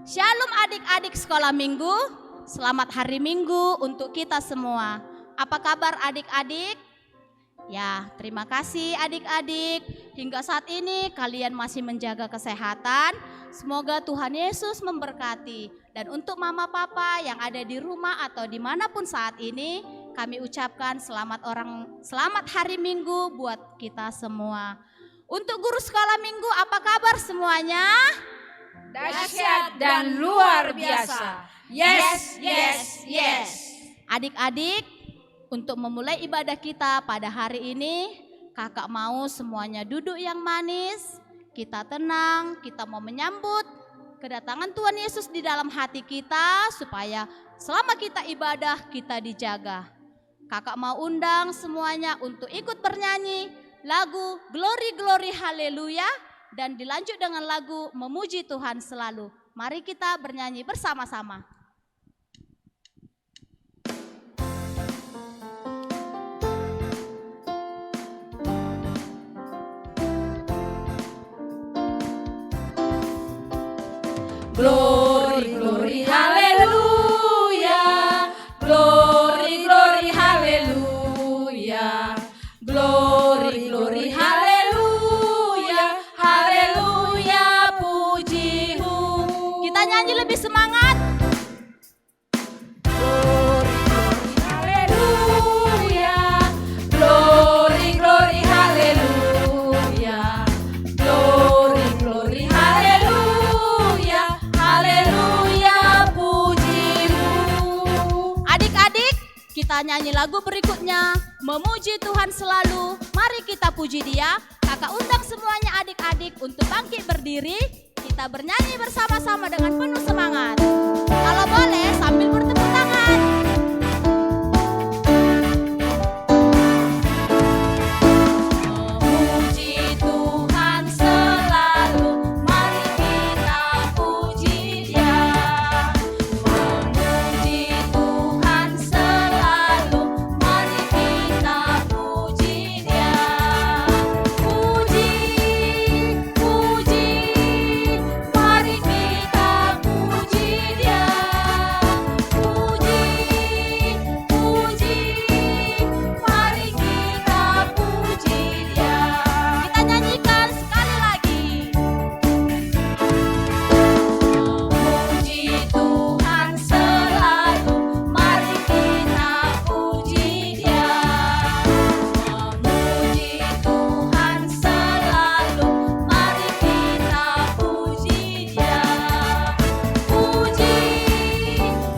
Shalom adik-adik sekolah minggu, selamat hari minggu untuk kita semua. Apa kabar adik-adik? Ya, terima kasih adik-adik. Hingga saat ini kalian masih menjaga kesehatan. Semoga Tuhan Yesus memberkati. Dan untuk mama papa yang ada di rumah atau dimanapun saat ini, kami ucapkan selamat hari minggu buat kita semua. Untuk guru sekolah minggu, apa kabar semuanya? Dahsyat dan luar biasa. Yes, yes, yes. Adik-adik, untuk memulai ibadah kita pada hari ini, kakak mau semuanya duduk yang manis, kita tenang, kita mau menyambut kedatangan Tuhan Yesus di dalam hati kita supaya selama kita ibadah kita dijaga. Kakak mau undang semuanya untuk ikut bernyanyi lagu Glory Glory Haleluya dan dilanjut dengan lagu Memuji Tuhan Selalu. Mari kita bernyanyi bersama-sama. Glory, glory, haleluya. Glory, glory, haleluya. Glory, glory, haleluya. Haleluya, puji-Mu. Kita nyanyi lebih semangat. Glory, glory, haleluya. Glory, glory, haleluya. Glory, glory, haleluya. Haleluya, puji-Mu. Adik-adik, kita nyanyi lagu berikutnya, Memuji Tuhan Selalu. Mari kita puji Dia. Kakak undang semuanya adik-adik untuk bangkit berdiri. Kita bernyanyi bersama-sama dengan penuh semangat. Kalau boleh sambil bertepuk tangan. Memuji Tuhan selalu, mari kita puji Dia. Memuji Tuhan selalu, mari kita puji Dia. Puji, puji, mari kita puji Dia. Puji, puji, mari kita puji Dia. Kita nyanyikan sekali lagi. Memuji Tuhan selalu, mari kita puji Dia. Memuji Tuhan selalu, mari kita puji Dia. Puji,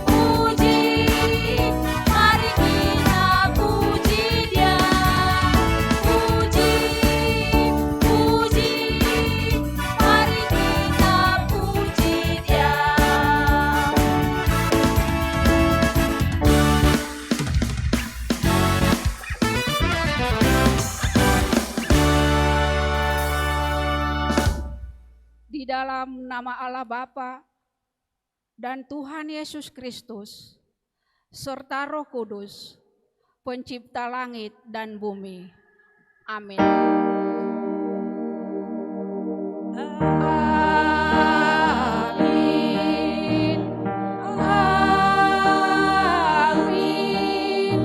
puji, mari kita puji Dia. Puji, puji, mari kita puji Dia. Di dalam nama Allah Bapa dan Tuhan Yesus Kristus serta Roh Kudus, pencipta langit dan bumi. Amin. Amin. Amin. Amin.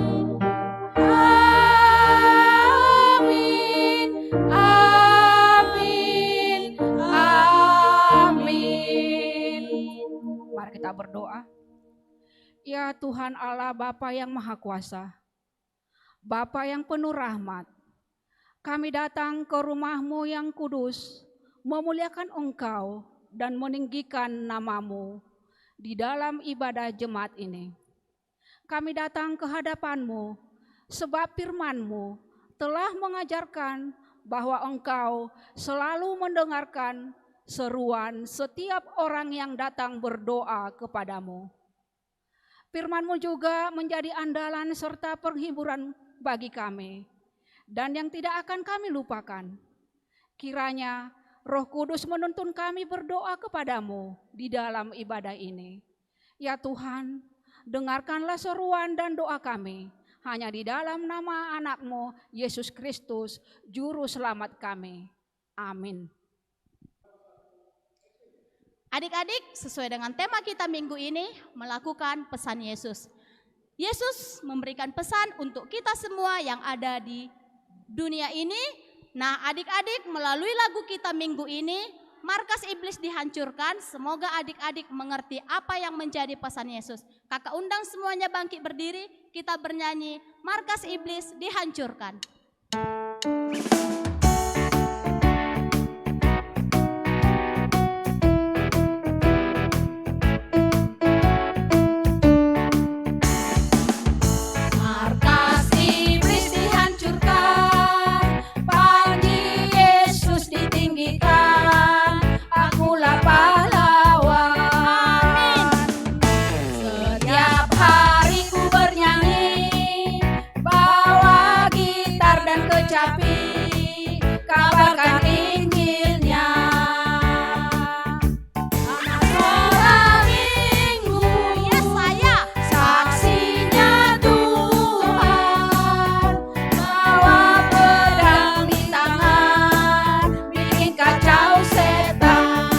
Amin. Amin. Mari kita berdoa. Ya Tuhan Allah Bapa yang Maha Kuasa, Bapa yang penuh rahmat, kami datang ke rumah-Mu yang kudus, memuliakan Engkau dan meninggikan nama-Mu di dalam ibadah jemaat ini. Kami datang ke hadapan-Mu sebab firman-Mu telah mengajarkan bahwa Engkau selalu mendengarkan seruan setiap orang yang datang berdoa kepadamu. Firman-Mu juga menjadi andalan serta penghiburan bagi kami, dan yang tidak akan kami lupakan. Kiranya Roh Kudus menuntun kami berdoa kepadamu di dalam ibadah ini. Ya Tuhan, dengarkanlah seruan dan doa kami, hanya di dalam nama anak-Mu, Yesus Kristus, Juru Selamat kami. Amin. Adik-adik, sesuai dengan tema kita minggu ini, melakukan pesan Yesus. Yesus memberikan pesan untuk kita semua yang ada di dunia ini. Nah, adik-adik, melalui lagu kita minggu ini, markas iblis dihancurkan. Semoga adik-adik mengerti apa yang menjadi pesan Yesus. Kakak undang semuanya bangkit berdiri, kita bernyanyi, markas iblis dihancurkan. Markas iblis dihancurkan, panji Yesus ditinggikan, akulah pahlawan. Setiap hari ku bernyanyi, bawa gitar dan kecapi, kabarkan Injilnya. Anak sekolah minggu, Ya saya, saksinya Tuhan, bawa pedang di tangan, bikin kacau setan.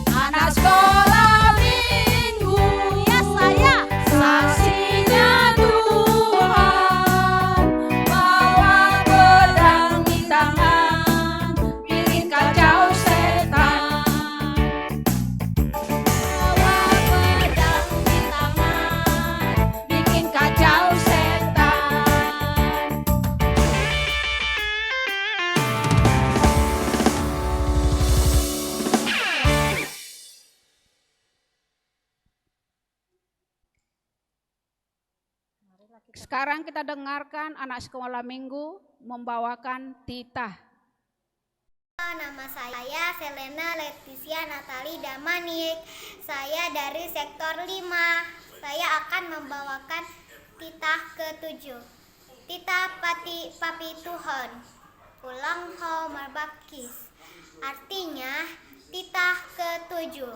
Anak sekolah minggu, ya saya, saksinya Tuhan, bawa pedang di tangan, bikin kacau setan. Bawa pedang di tangan, bikin kacau setan. Sekarang kita dengarkan anak sekolah minggu membawakan titah. Nama saya Selena Leticia Natali Damanik. Saya dari sektor 5. Saya akan membawakan titah ke-7. Titah Papi Tuhan. Ulang Ho Marbakis. Artinya titah ke-7.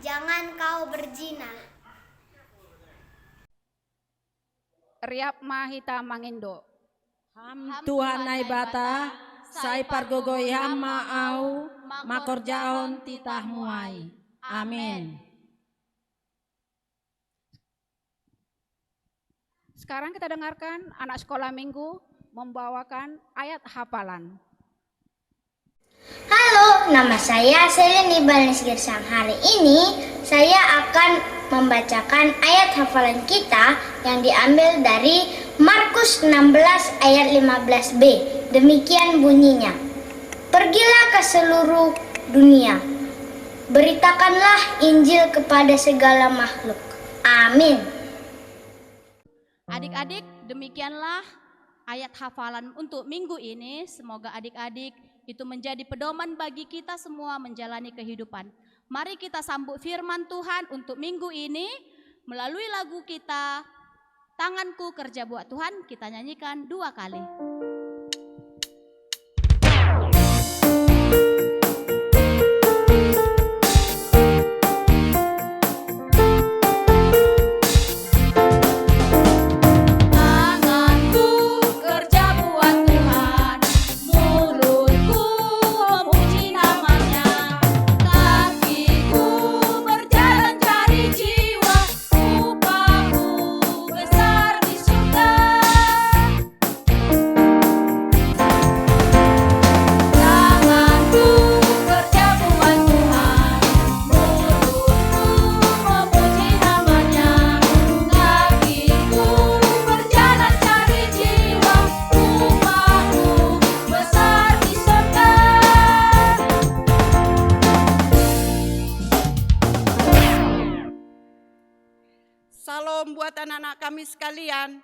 Jangan kau berzina. Riap Mahita Mangindo. Ham Tuhan naibata, sai pargogoy ham maau, makorjaon titah muai. Amin. Sekarang kita dengarkan anak sekolah minggu membawakan ayat hafalan. Halo, nama saya Seleni Banes Girsang. Hari ini saya akan membacakan ayat hafalan kita yang diambil dari Markus 16 ayat 15b. Demikian bunyinya. Pergilah ke seluruh dunia. Beritakanlah Injil kepada segala makhluk. Amin. adik-adik, demikianlah ayat hafalan untuk minggu ini. Semoga adik-adik itu menjadi pedoman bagi kita semua menjalani kehidupan. Mari kita sambut firman Tuhan untuk minggu ini melalui lagu kita Tanganku Kerja Buat Tuhan. Kita nyanyikan 2 kali. Tanganku kerja buat Tuhan, mulutku memuji namanya, kakiku berjalan cari jiwa, upahku besar di surga. Tanganku kerja buat Tuhan, mulutku memuji namanya, kakiku berjalan cari jiwa, upahku besar di surga. Salam buat anak-anak kami sekalian.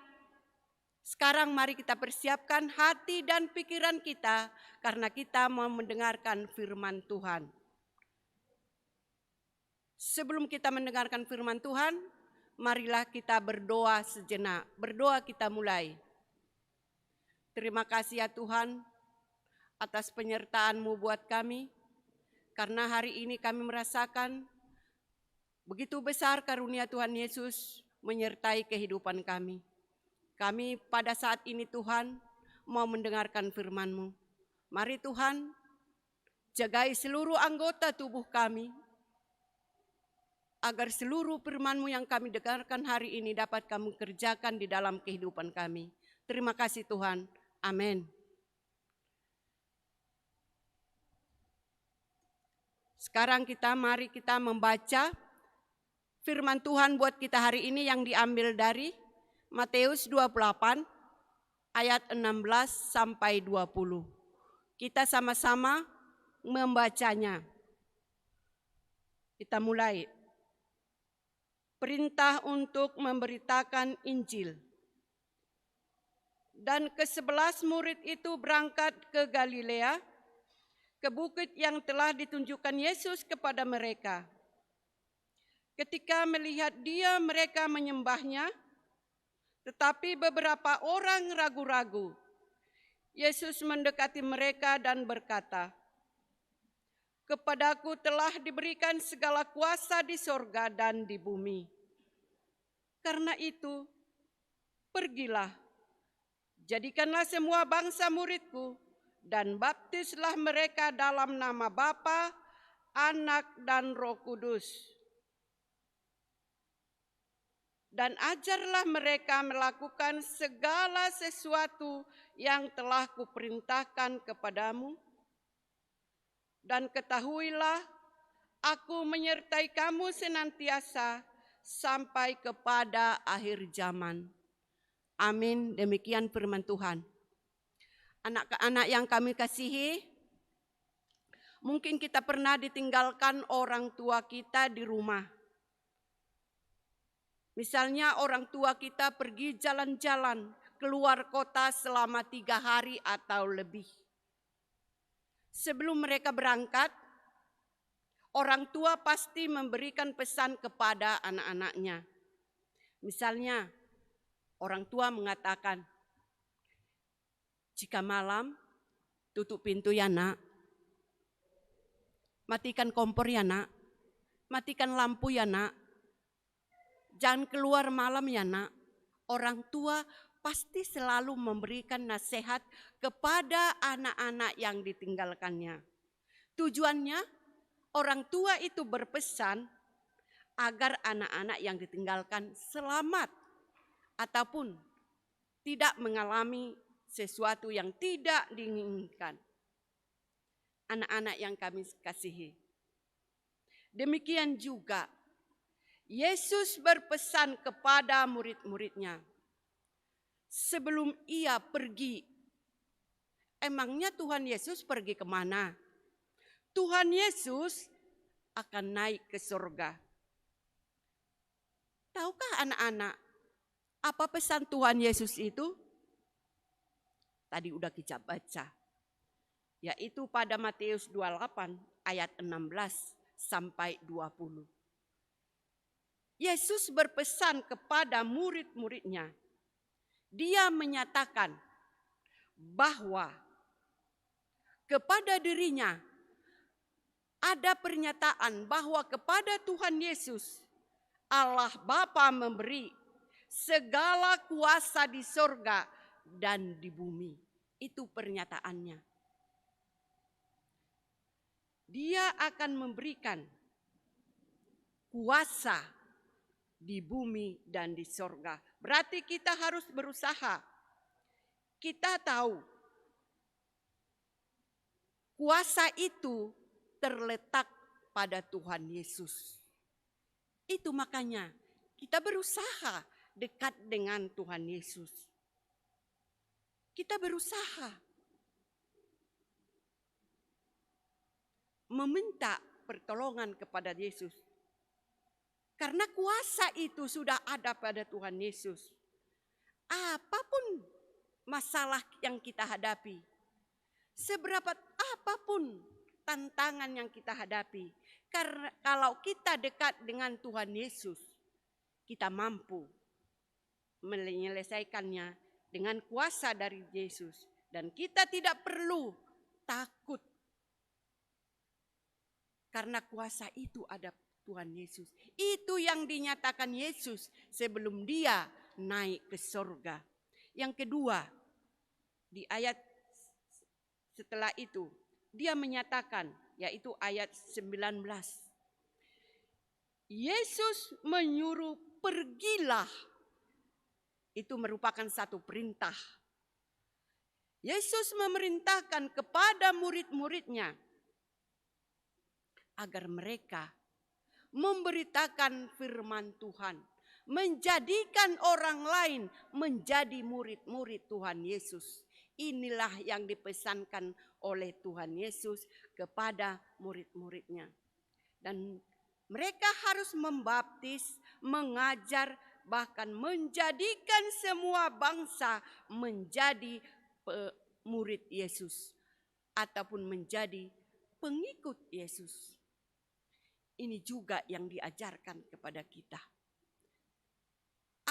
Sekarang mari kita persiapkan hati dan pikiran kita karena kita mau mendengarkan firman Tuhan. Sebelum kita mendengarkan firman Tuhan, marilah kita berdoa sejenak. Berdoa kita mulai. Terima kasih ya Tuhan atas penyertaan-Mu buat kami. Karena hari ini kami merasakan begitu besar karunia Tuhan Yesus menyertai kehidupan kami. Kami pada saat ini Tuhan mau mendengarkan firman-Mu. Mari Tuhan, Jagai seluruh anggota tubuh kami, agar seluruh firman-Mu yang kami dengarkan hari ini dapat kami kerjakan di dalam kehidupan kami. Terima kasih Tuhan. Amin. Sekarang mari kita membaca firman Tuhan buat kita hari ini yang diambil dari Matius 28 ayat 16 sampai 20. Kita sama-sama membacanya. Kita mulai. Perintah untuk memberitakan Injil. Dan ke-11 murid itu berangkat ke Galilea, ke bukit yang telah ditunjukkan Yesus kepada mereka. Ketika melihat Dia, mereka menyembahnya, tetapi beberapa orang ragu-ragu. Yesus mendekati mereka dan berkata, "Kepadaku telah diberikan segala kuasa di sorga dan di bumi. Karena itu, pergilah, jadikanlah semua bangsa muridku, dan baptislah mereka dalam nama Bapa, Anak, dan Roh Kudus. Dan ajarlah mereka melakukan segala sesuatu yang telah kuperintahkan kepadamu. Dan ketahuilah, aku menyertai kamu senantiasa sampai kepada akhir zaman." Amin. Demikian firman Tuhan. Anak-anak yang kami kasihi, mungkin kita pernah ditinggalkan orang tua kita di rumah. Misalnya orang tua kita pergi jalan-jalan keluar kota selama 3 hari atau lebih. Sebelum mereka berangkat, orang tua pasti memberikan pesan kepada anak-anaknya. Misalnya, orang tua mengatakan, "Jika malam, tutup pintu ya nak. Matikan kompor ya nak. Matikan lampu ya nak. Jangan keluar malam ya nak." Orang tua pasti selalu memberikan nasihat kepada anak-anak yang ditinggalkannya. Tujuannya, orang tua itu berpesan agar anak-anak yang ditinggalkan selamat ataupun tidak mengalami sesuatu yang tidak diinginkan. Anak-anak yang kami kasihi. Demikian juga Yesus berpesan kepada murid-muridnya. Sebelum Ia pergi, emangnya Tuhan Yesus pergi kemana? Tuhan Yesus akan naik ke surga. Tahukah anak-anak apa pesan Tuhan Yesus itu? Tadi udah kita baca, yaitu pada Matius 28 ayat 16 sampai 20. Yesus berpesan kepada murid-muridnya. Dia menyatakan bahwa kepada dirinya ada pernyataan bahwa kepada Tuhan Yesus Allah Bapa memberi segala kuasa di sorga dan di bumi. Itu pernyataannya. Dia akan memberikan kuasa di bumi dan di sorga. Berarti kita harus berusaha. Kita tahu kuasa itu terletak pada Tuhan Yesus. Itu makanya kita berusaha dekat dengan Tuhan Yesus. Kita berusaha meminta pertolongan kepada Yesus. Karena kuasa itu sudah ada pada Tuhan Yesus. Apapun masalah yang kita hadapi, seberapa apapun tantangan yang kita hadapi, karena kalau kita dekat dengan Tuhan Yesus, kita mampu menyelesaikannya dengan kuasa dari Yesus. Dan kita tidak perlu takut, karena kuasa itu ada Tuhan Yesus. Itu yang dinyatakan Yesus sebelum Dia naik ke surga. Yang kedua, di ayat setelah itu, dia menyatakan, yaitu ayat 19. Yesus menyuruh pergilah. Itu merupakan satu perintah. Yesus memerintahkan kepada murid-muridnya agar mereka memberitakan firman Tuhan, menjadikan orang lain menjadi murid-murid Tuhan Yesus. Inilah yang dipesankan oleh Tuhan Yesus kepada murid-muridnya. Dan mereka harus membaptis, mengajar, bahkan menjadikan semua bangsa menjadi murid Yesus ataupun menjadi pengikut Yesus. Ini juga yang diajarkan kepada kita.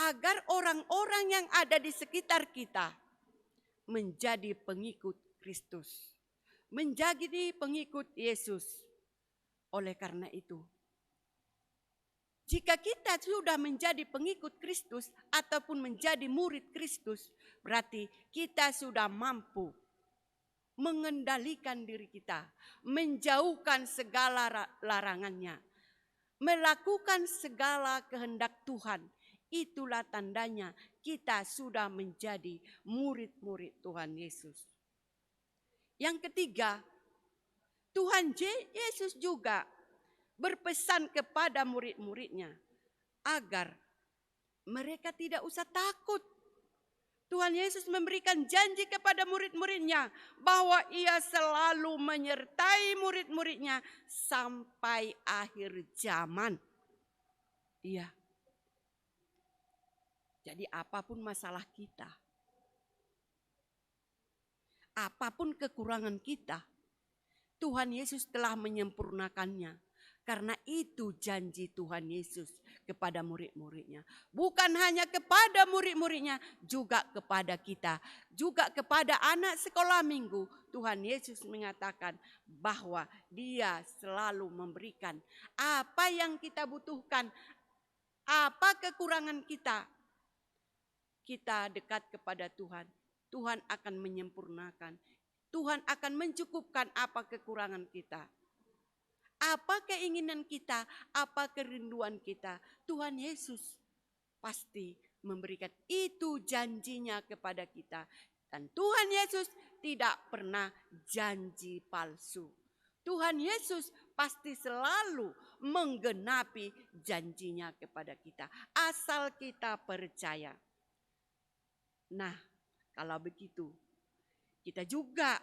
Agar orang-orang yang ada di sekitar kita menjadi pengikut Kristus, menjadi pengikut Yesus. Oleh karena itu, jika kita sudah menjadi pengikut Kristus ataupun menjadi murid Kristus, berarti kita sudah mampu mengendalikan diri kita, menjauhkan segala larangannya, melakukan segala kehendak Tuhan. Itulah tandanya kita sudah menjadi murid-murid Tuhan Yesus. Yang ketiga, Tuhan Yesus juga berpesan kepada murid-muridnya agar mereka tidak usah takut. Tuhan Yesus memberikan janji kepada murid-muridnya bahwa ia selalu menyertai murid-muridnya sampai akhir zaman. Iya. Jadi apapun masalah kita, apapun kekurangan kita, Tuhan Yesus telah menyempurnakannya. Karena itu janji Tuhan Yesus kepada murid-muridnya. Bukan hanya kepada murid-muridnya, juga kepada kita. Juga kepada anak sekolah minggu. Tuhan Yesus mengatakan bahwa Dia selalu memberikan apa yang kita butuhkan. Apa kekurangan kita. Kita dekat kepada Tuhan. Tuhan akan menyempurnakan. Tuhan akan mencukupkan apa kekurangan kita. Apa keinginan kita, apa kerinduan kita, Tuhan Yesus pasti memberikan. Itu janjinya kepada kita. Dan Tuhan Yesus tidak pernah janji palsu. Tuhan Yesus pasti selalu menggenapi janjinya kepada kita. Asal kita percaya. Nah, kalau begitu, kita juga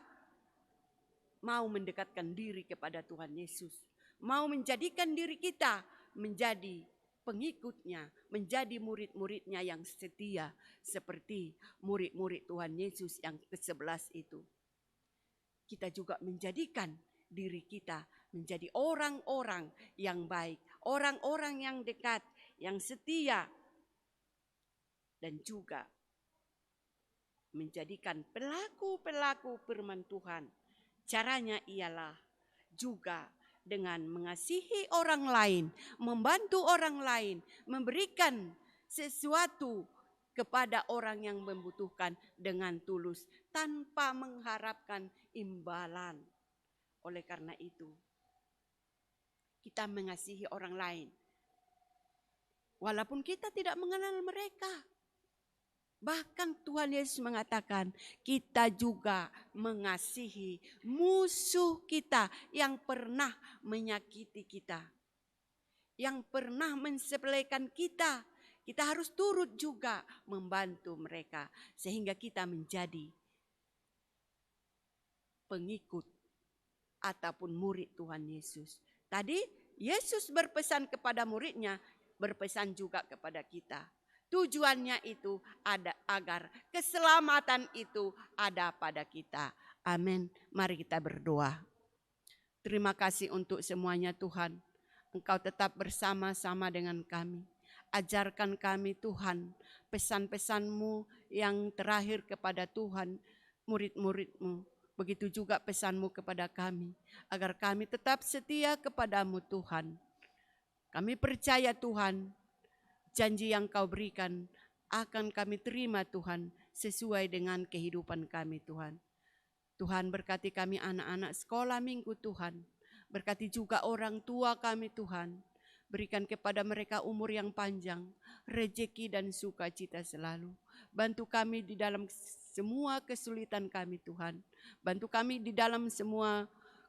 mau mendekatkan diri kepada Tuhan Yesus. Mau menjadikan diri kita menjadi pengikutnya, menjadi murid-muridnya yang setia. Seperti murid-murid Tuhan Yesus yang ke-11 itu. Kita juga menjadikan diri kita menjadi orang-orang yang baik. Orang-orang yang dekat, yang setia. Dan juga menjadikan pelaku-pelaku firman Tuhan. Caranya ialah juga dengan mengasihi orang lain, membantu orang lain, memberikan sesuatu kepada orang yang membutuhkan dengan tulus tanpa mengharapkan imbalan. Oleh karena itu, kita mengasihi orang lain. Walaupun kita tidak mengenal mereka. Bahkan Tuhan Yesus mengatakan kita juga mengasihi musuh kita yang pernah menyakiti kita. Yang pernah mensepelekan kita. Kita harus turut juga membantu mereka. Sehingga kita menjadi pengikut ataupun murid Tuhan Yesus. Tadi Yesus berpesan kepada muridnya, berpesan juga kepada kita. Tujuannya itu ada agar keselamatan itu ada pada kita. Amin. Mari kita berdoa. Terima kasih untuk semuanya Tuhan. Engkau tetap bersama-sama dengan kami. Ajarkan kami Tuhan pesan-pesan-Mu yang terakhir kepada Tuhan, murid-murid-Mu. Begitu juga pesan-Mu kepada kami. Agar kami tetap setia kepada-Mu Tuhan. Kami percaya Tuhan. Janji yang Kau berikan akan kami terima Tuhan sesuai dengan kehidupan kami Tuhan. Tuhan, berkati kami anak-anak sekolah minggu Tuhan. Berkati juga orang tua kami Tuhan. Berikan kepada mereka umur yang panjang, rejeki dan sukacita selalu. Bantu kami di dalam semua kesulitan kami Tuhan. Bantu kami di dalam semua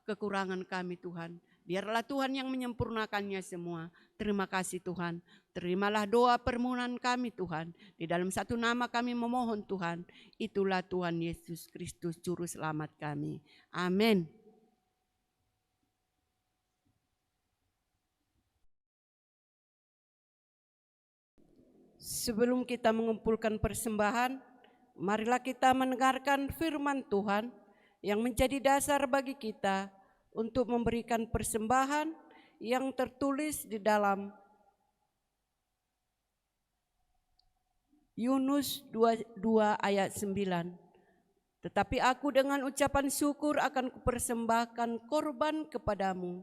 kekurangan kami Tuhan. Biarlah Tuhan yang menyempurnakannya semua. Terima kasih Tuhan. Terimalah doa permohonan kami Tuhan. Di dalam satu nama kami memohon Tuhan. Itulah Tuhan Yesus Kristus Juru Selamat kami. Amin. Sebelum kita mengumpulkan persembahan, marilah kita mendengarkan firman Tuhan yang menjadi dasar bagi kita untuk memberikan persembahan yang tertulis di dalam Yunus 22 ayat 9. Tetapi aku dengan ucapan syukur akan kupersembahkan korban kepadamu.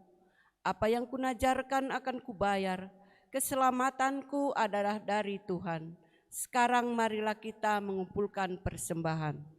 Apa yang kunajarkan akan kubayar. Keselamatanku adalah dari Tuhan. Sekarang marilah kita mengumpulkan persembahan.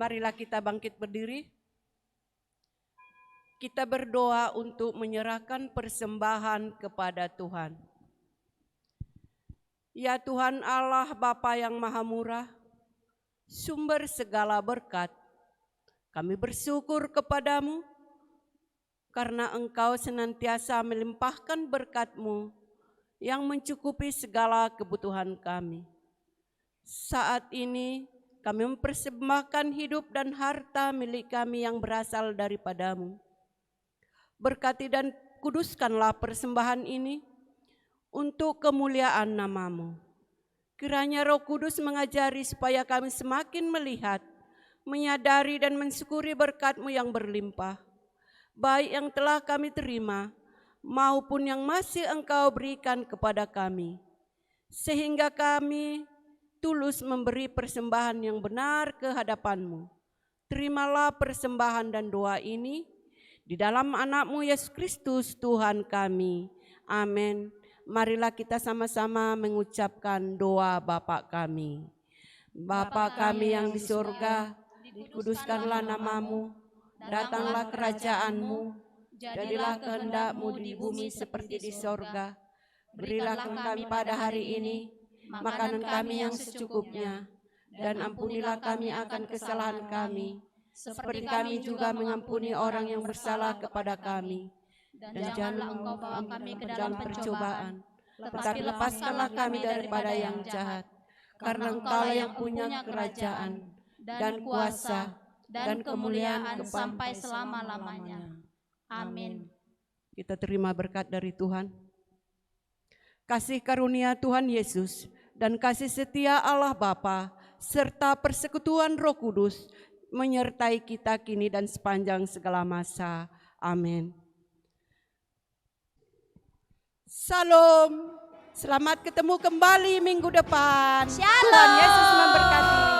Marilah kita bangkit berdiri. Kita berdoa untuk menyerahkan persembahan kepada Tuhan. Ya Tuhan Allah Bapa yang Maha Murah, sumber segala berkat, kami bersyukur kepadamu karena Engkau senantiasa melimpahkan berkat-Mu yang mencukupi segala kebutuhan kami. Saat ini kami mempersembahkan hidup dan harta milik kami yang berasal daripadamu. Berkati dan kuduskanlah persembahan ini untuk kemuliaan nama-Mu. Kiranya Roh Kudus mengajari supaya kami semakin melihat, menyadari dan mensyukuri berkat-Mu yang berlimpah, baik yang telah kami terima maupun yang masih Engkau berikan kepada kami, sehingga kami tulus memberi persembahan yang benar ke hadapan-Mu. Terimalah persembahan dan doa ini di dalam anak-Mu Yesus Kristus Tuhan kami. Amin. Marilah kita sama-sama mengucapkan doa Bapa kami. Bapa kami yang di surga, dikuduskanlah nama-Mu, datanglah kerajaan-Mu, jadilah kehendak-Mu di bumi seperti di surga. Berilah kami pada hari ini makanan kami yang secukupnya, dan ampunilah kami akan kesalahan kami, seperti kami juga mengampuni orang yang bersalah kepada kami. Dan janganlah Engkau bawa kami ke dalam percobaan, tetapi lepaskanlah kami daripada yang jahat. Karena Engkau yang punya kerajaan, dan kuasa, dan kemuliaan sampai selama-lamanya. Amin. Kita terima berkat dari Tuhan. Kasih karunia Tuhan Yesus dan kasih setia Allah Bapa serta persekutuan Roh Kudus menyertai kita kini dan sepanjang segala masa. Amin. Salam. Selamat ketemu kembali minggu depan. Shalom. Tuhan Yesus memberkati.